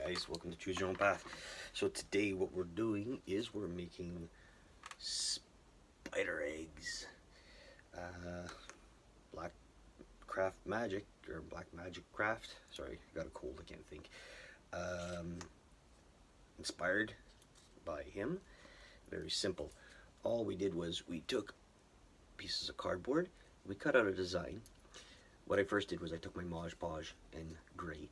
guys, welcome to Choose Your Own Path. So today what we're doing is we're making spider eggs. Black Craft Magic, or Black Magic Craft, sorry, I got a cold, I can't think. Inspired by him, very simple. All we did was we took pieces of cardboard, we cut out a design. What I first did was I took my Mod Podge in gray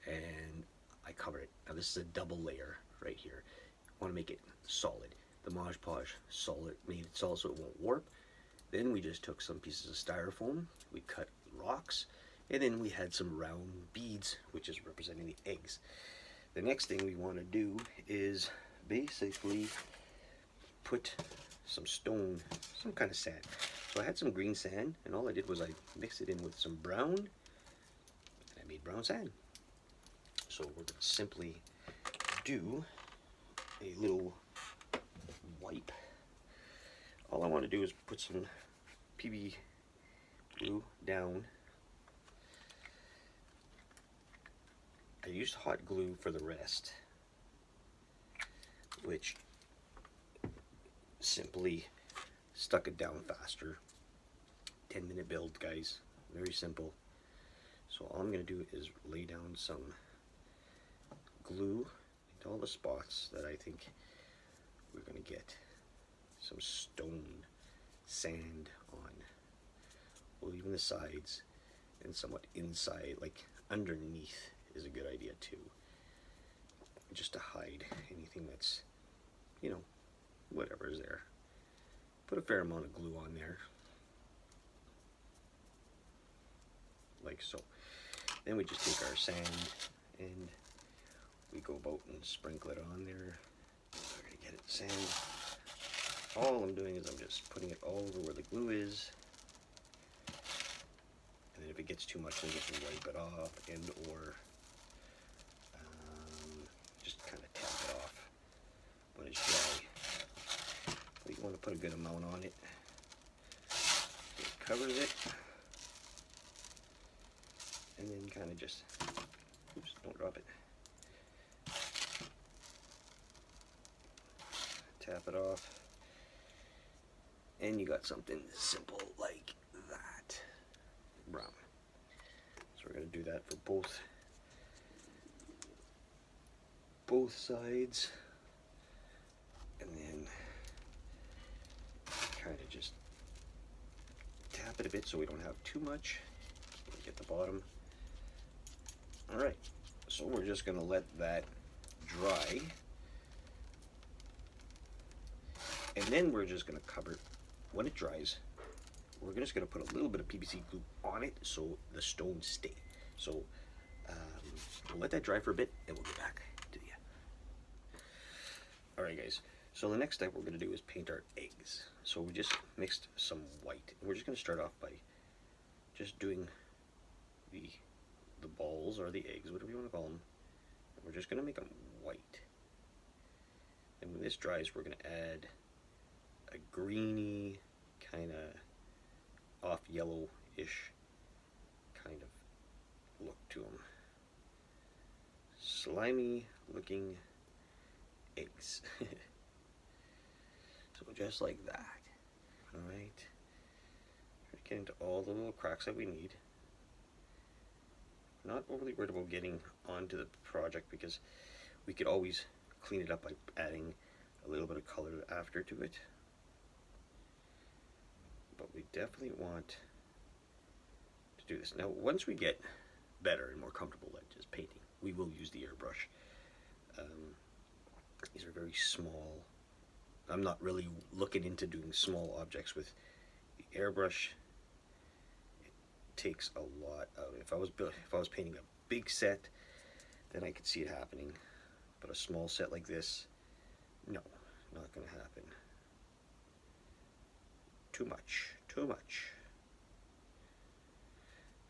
and I covered it. Now this is a double layer right here. I want to make it solid. The Mod Podge solid, made it solid so it won't warp. Then we just took some pieces of styrofoam, we cut rocks, and then we had some round beads, which is representing the eggs. The next thing we want to do is basically put some stone, some kind of sand. So I had some green sand, and all I did was I mixed it in with some brown, and I made brown sand. So we're going to simply do a little wipe. All I want to do is put some PB glue down. I used hot glue for the rest, which simply stuck it down faster. 10-minute build, guys, very simple. So all I'm going to do is lay down some glue into all the spots that I think we're going to get some stone sand on. Well, even the sides and somewhat inside, like underneath, is a good idea too, just to hide anything that's, you know, whatever is there. Put a fair amount of glue on there, like so. Then we just take our sand and we go about and sprinkle it on there. We're gonna get it sand. All I'm doing is I'm just putting it all over where the glue is, and then if it gets too much, then just wipe it off and or just kind of tap it off when it's dry. But you want to put a good amount on it. It covers it, and then kind of just, oops, don't drop it. Tap it off, and you got something simple like that. Brown. So we're going to do that for both sides, and then kind of just tap it a bit so we don't have too much. Get the bottom. Alright, so we're just going to let that dry, and then we're just going to cover it. When it dries, we're just going to put a little bit of PVC glue on it so the stones stay. So we'll let that dry for a bit and we'll get back to you. Alright guys, so the next step we're going to do is paint our eggs. So we just mixed some white. We're just going to start off by just doing the balls or the eggs, whatever you want to call them. We're just going to make them white. And when this dries, we're going to add a greeny, kind of off yellow-ish kind of look to them. Slimy looking eggs. So just like that. Alright. Get into all the little cracks that we need. Not overly worried about getting onto the project because we could always clean it up by adding a little bit of color after to it. But we definitely want to do this. Now, once we get better and more comfortable at just painting, we will use the airbrush. These are very small. I'm not really looking into doing small objects with the airbrush. It takes a lot out. If I was painting a big set, then I could see it happening. But a small set like this, no, not going to happen. Too much.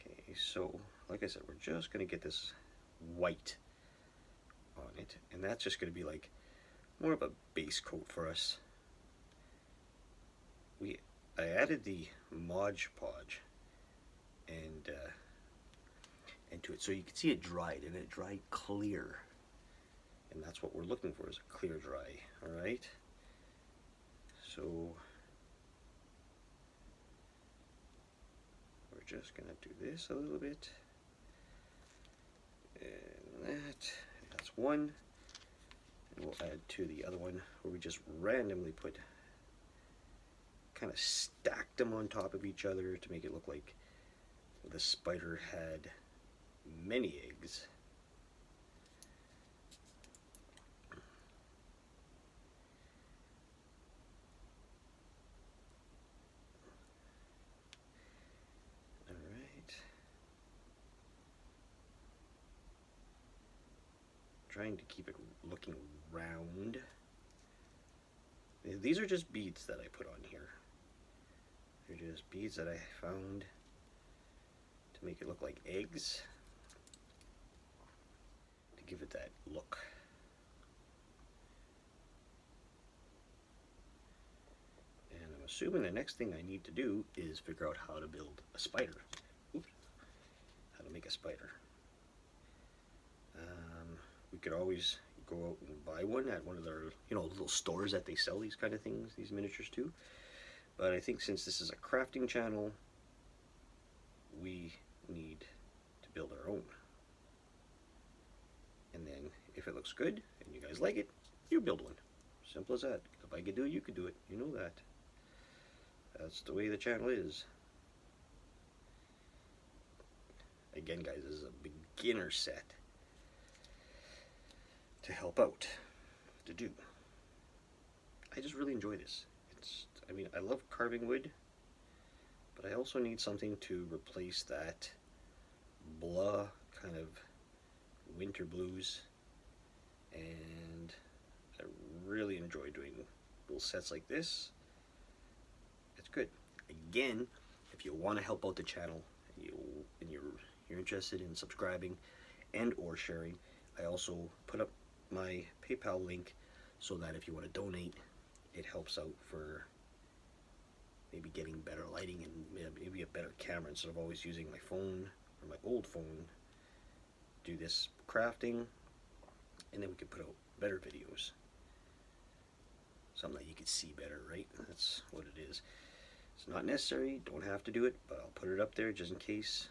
Okay, so like I said, we're just going to get this white on it, and that's just going to be like more of a base coat for us. I added the Mod Podge and into it, so you can see it dried, and it dried clear. And that's what we're looking for, is a clear dry. All right. So we're just gonna do this a little bit, and that's one. And we'll add to the other one where we just randomly put, kind of stacked them on top of each other to make it look like the spider had many eggs. Alright. Trying to keep it looking round. These are just beads that I put on here. They're just beads that I found to make it look like eggs, to give it that look. And I'm assuming the next thing I need to do is figure out how to build a spider. Oops. How to make a spider. We could always go out and buy one at one of their, little stores that they sell these kind of things, these miniatures too. But I think since this is a crafting channel, we need to build our own. And then if it looks good and you guys like it, you build one. Simple as that. If I could do it, you could do it. You know that. That's the way the channel is. Again, guys, this is a beginner set to help out, to do. I just really enjoy this. I love carving wood, but I also need something to replace that blah kind of winter blues, and I really enjoy doing little sets like this. It's good. Again, if you want to help out the channel and you're interested in subscribing and or sharing, I also put up my PayPal link so that if you want to donate, it helps out for maybe getting better lighting and maybe a better camera instead of always using my phone or my old phone. Do this crafting, and then we can put out better videos. Something that you can see better, right? That's what it is. It's not necessary, don't have to do it, but I'll put it up there just in case.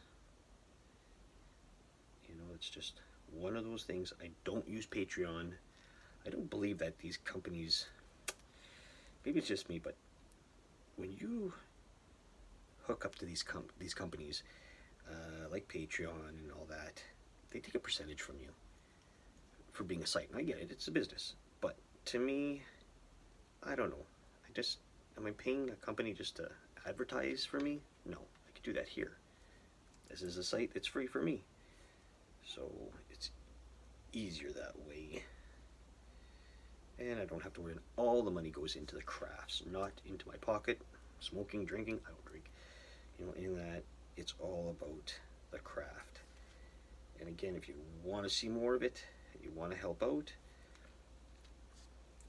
It's just one of those things. I don't use Patreon. I don't believe that these companies, maybe it's just me, but when you hook up to these companies like Patreon and all that, they take a percentage from you for being a site. And I get it, it's a business. But to me, I don't know. Am I paying a company just to advertise for me? No, I could do that here. This is a site that's free for me. So it's easier that way. And I don't have to worry, all the money goes into the crafts, not into my pocket. Smoking, drinking, I don't drink. In that, it's all about the craft. And again, if you want to see more of it, you want to help out,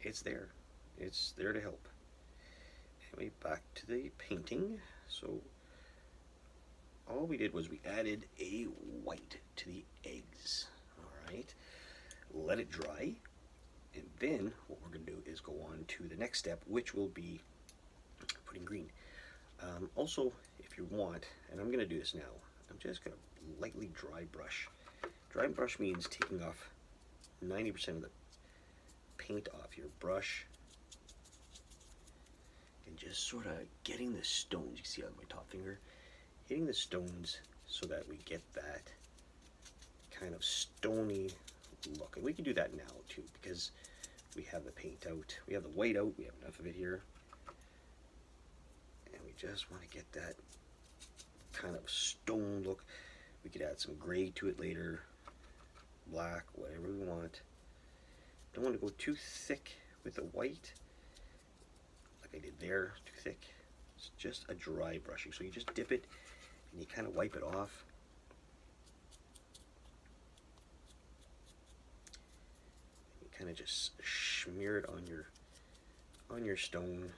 it's there. It's there to help. Anyway, back to the painting. So all we did was we added a white to the eggs. Alright, let it dry, and then what we're going to do is go on to the next step, which will be putting green. Also, if you want, and I'm going to do this now, I'm just going to lightly dry brush. Dry brush means taking off 90% of the paint off your brush and just sort of getting the stones. You can see on my top finger, hitting the stones so that we get that kind of stony look. And we can do that now too, because we have the paint out, we have the white out, we have enough of it here, and we just want to get that kind of stone look. We could add some gray to it later, black, whatever we want. Don't want to go too thick with the white like I did there, too thick. It's just a dry brushing, so you just dip it and you kind of wipe it off. You kind of just smear it on your stone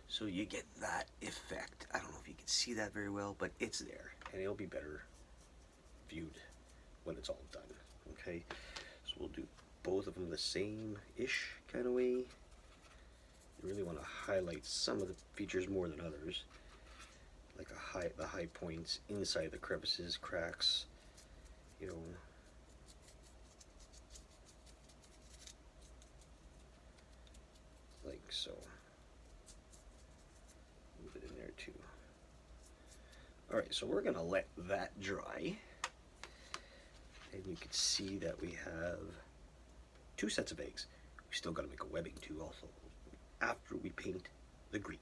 so you get that effect. I don't know if you can see that very well, but it's there, and it'll be better viewed when it's all done. Okay, so we'll do both of them the same-ish kind of way. You really want to highlight some of the features more than others, like the high points inside the crevices, cracks, you know. Like so. Move it in there too. Alright, so we're going to let that dry. And you can see that we have 2 sets of eggs. We still got to make a webbing too also after we paint the green.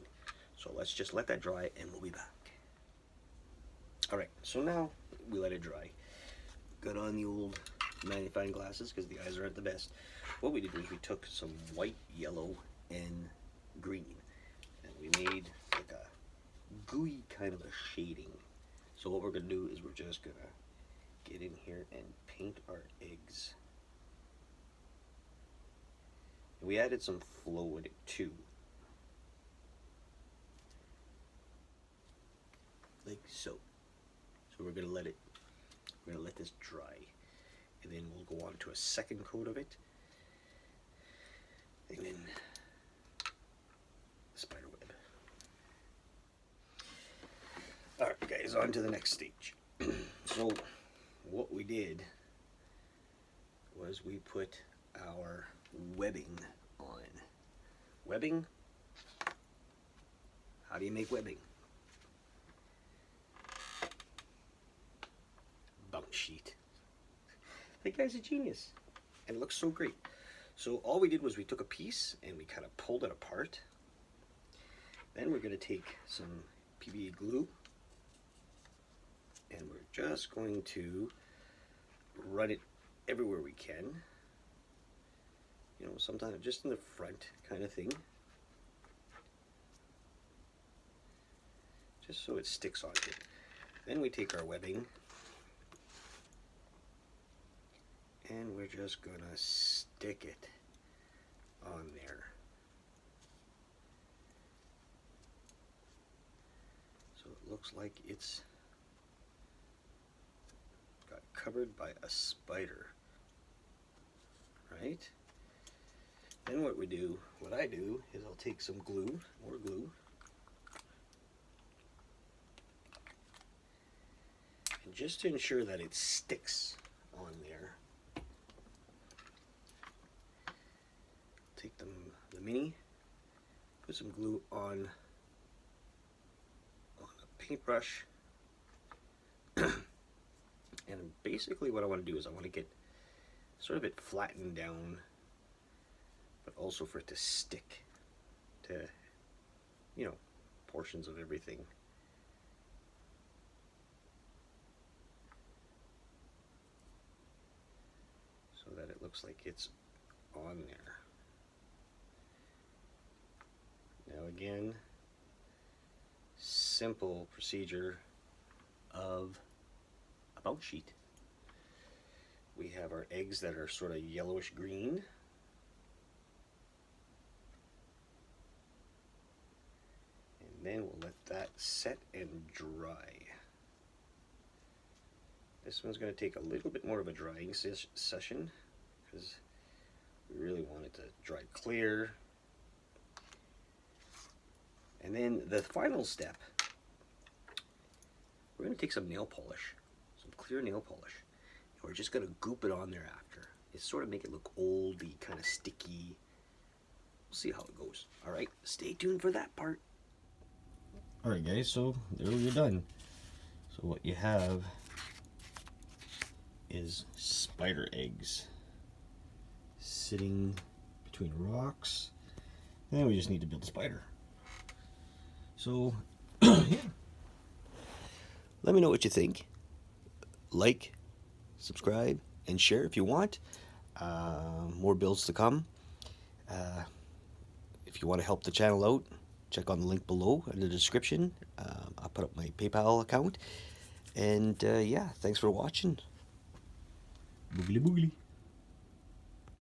So let's just let that dry and we'll be back. Alright, so now we let it dry. Got on the old magnifying glasses because the eyes are at the best. What we did was we took some white, yellow, and green, and we made like a gooey kind of a shading. So what we're going to do is we're just going to get in here and paint our eggs. And we added some flow with it too. Like so. So we're going to let this dry. And then we'll go on to a second coat of it. And then spider web. Alright guys, on to the next stage. So what we did was we put our webbing on. Webbing? How do you make webbing? Bounce sheet. That guy's a genius. And it looks so great. So all we did was we took a piece and we kind of pulled it apart. Then we're going to take some PVA glue and we're just going to run it everywhere we can. You know, sometimes just in the front kind of thing. Just so it sticks onto it. Then we take our webbing and we're just going to stick it on there. So it looks like it's got covered by a spider, right? Then what I do is I'll take some glue, more glue, and just to ensure that it sticks on there, take the mini, put some glue on a paintbrush, and basically what I want to do is I want to get sort of it flattened down, but also for it to stick to, you know, portions of everything. So that it looks like it's on there. Now again, simple procedure of a bounce sheet. We have our eggs that are sort of yellowish green. And then we'll let that set and dry. This one's going to take a little bit more of a drying session because we really want it to dry clear. And then the final step, we're going to take some nail polish, some clear nail polish, and we're just going to goop it on there after. It's sort of make it look oldy, kind of sticky. We'll see how it goes. All right, stay tuned for that part. All right, guys, so there we're done. So what you have is spider eggs sitting between rocks, and then we just need to build a spider. So, yeah. Let me know what you think. Like, subscribe, and share if you want. More builds to come. If you want to help the channel out, check on the link below in the description. I'll put up my PayPal account. And yeah, thanks for watching. Boogly boogly.